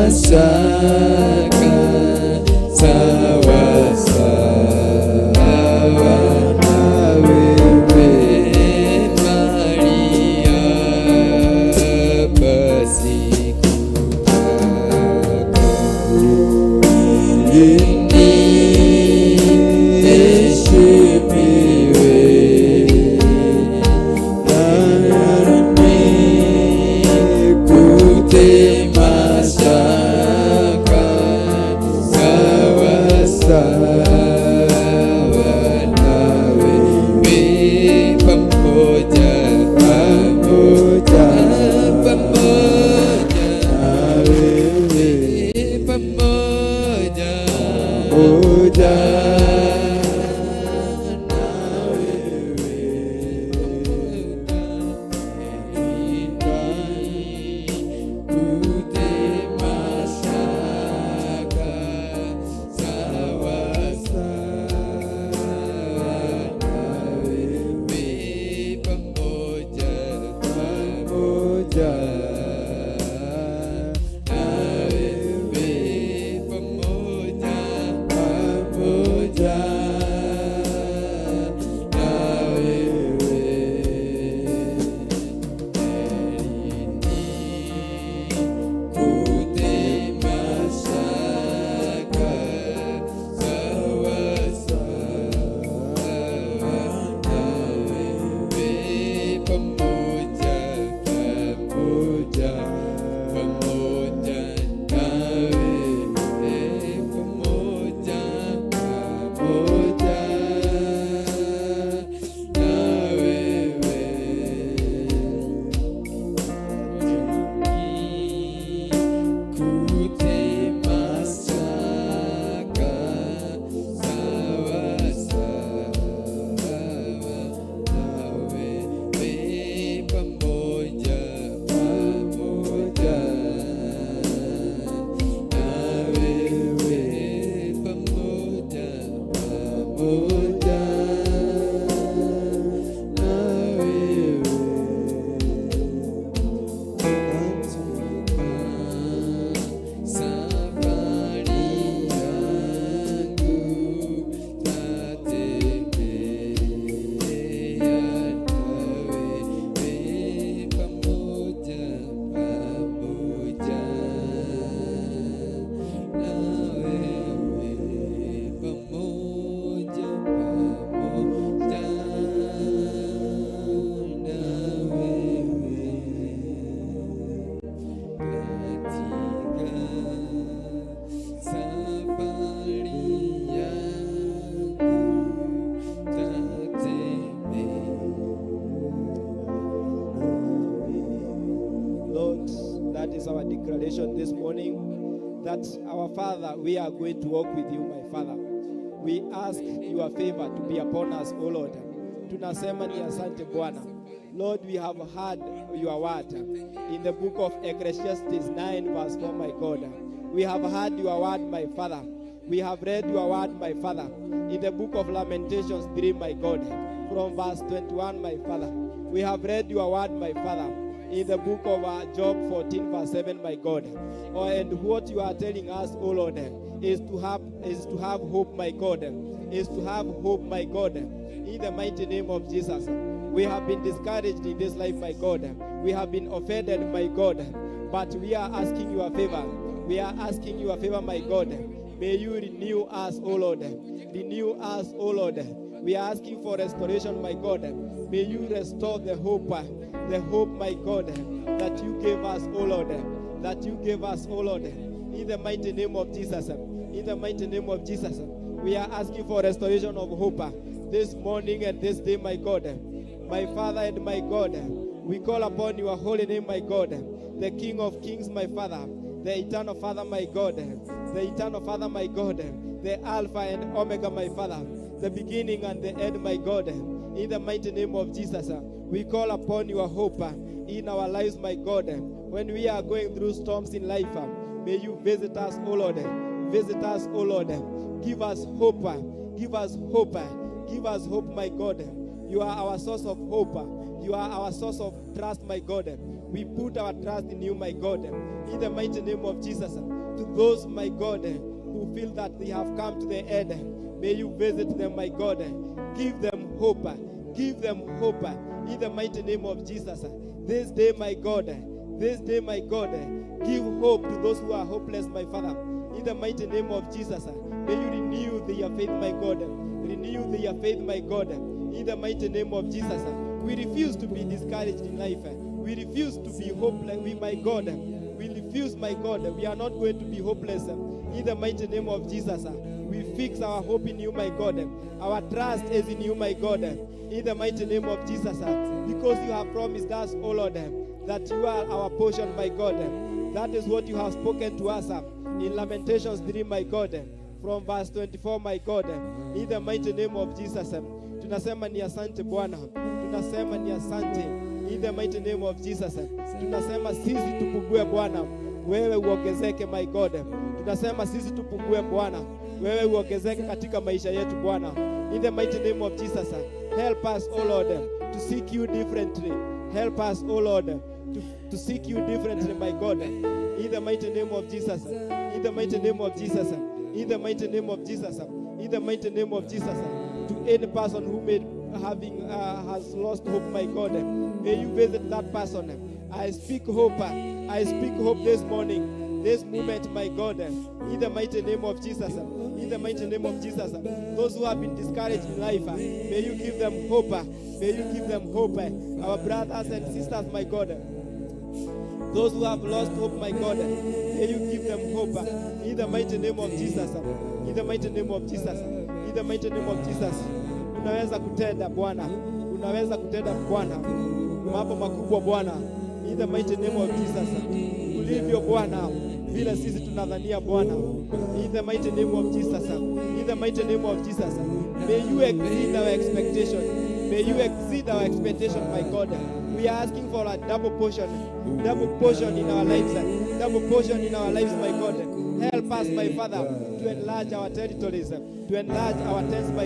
mashaka sawa sawa na wewe Maria, basi this morning that our Father, we are going to walk with you, my Father. We ask your favor to be upon us, O Lord. Tunasema ni asante Bwana. Lord, we have heard your word in the book of Ecclesiastes 9 verse 4, my God. We have heard your word, my Father. We have read your word, my Father, in the book of Lamentations 3, my God, from verse 21, my Father. We have read your word, my Father, in the book of Job 14 verse 7, my God. And what you are telling us, oh Lord, is to have hope, my God. Is to have hope, my God. In the mighty name of Jesus. We have been discouraged in this life, my God. We have been offended, my God. But we are asking your favor. We are asking your favor, my God. May you renew us, O Lord. Renew us, O Lord. We are asking for restoration, my God. May you restore the hope, my God, that you gave us, O Lord. That you gave us, O Lord. In the mighty name of Jesus. In the mighty name of Jesus. We are asking for restoration of hope this morning and this day, my God. My Father and my God, we call upon your holy name, my God. The King of Kings, my Father. The eternal Father, my God. The eternal Father, my God. The Alpha and Omega, my Father. The beginning and the end, my God. In the mighty name of Jesus, we call upon your hope in our lives, my God. When we are going through storms in life, may you visit us, O Lord. Visit us, O Lord. Give us hope. Give us hope. Give us hope, my God. You are our source of hope. You are our source of trust, my God. We put our trust in you, my God. In the mighty name of Jesus. To those, my God, who feel that they have come to the end, may you visit them, my God. Give them hope. Give them hope. In the mighty name of Jesus. This day, my God. This day, my God. Give hope to those who are hopeless, my Father. In the mighty name of Jesus. May you renew their faith, my God. Renew their faith, my God. In the mighty name of Jesus. We refuse to be discouraged in life. We refuse to be hopeless. My God. We refuse, my God. We are not going to be hopeless. In the mighty name of Jesus. We fix our hope in you, my God. Our trust is in you, my God. In the mighty name of Jesus. Because you have promised us, oh Lord, that you are our portion, my God. That is what you have spoken to us in Lamentations 3, my God. From verse 24, my God. In the mighty name of Jesus. Tunasema ni asante Bwana. Tunasema ni asante. In the mighty name of Jesus. Tunasema sisi tupungue Bwana, wewe uongezeke, my God. Tunasema sisi tupungue Bwana, wewe uongezeke katika maisha yetu Bwana. In the mighty name of Jesus. Help us, oh Lord, to seek you differently. Help us, oh Lord, to seek you differently, my God. In the mighty name of Jesus. In the mighty name of Jesus. In the mighty name of Jesus. In the mighty name of Jesus. To any person who has lost hope, my God, may you visit that person. I speak hope. I speak hope this morning, this moment, my God. In the mighty name of Jesus. In the mighty name of Jesus. Those who have been discouraged in life, may you give them hope. May you give them hope. Our brothers and sisters, my God. Those who have lost hope, my God, may you give them hope. In the mighty name of Jesus. In the mighty name of Jesus. In the mighty name of Jesus. Unaweza kutenda Bwana. Unaweza kutenda Bwana. Mambo makubwa Bwana. In the mighty name of Jesus. Ulivyo Bwana, vile sisi tunadhania Bwana. In the mighty name of Jesus. In the mighty name of Jesus. May you exceed our expectation. May you exceed our expectation, my God. We are asking for a double portion in our lives, double portion in our lives, my God. Help us, my Father, to enlarge our territories, to enlarge our tents, my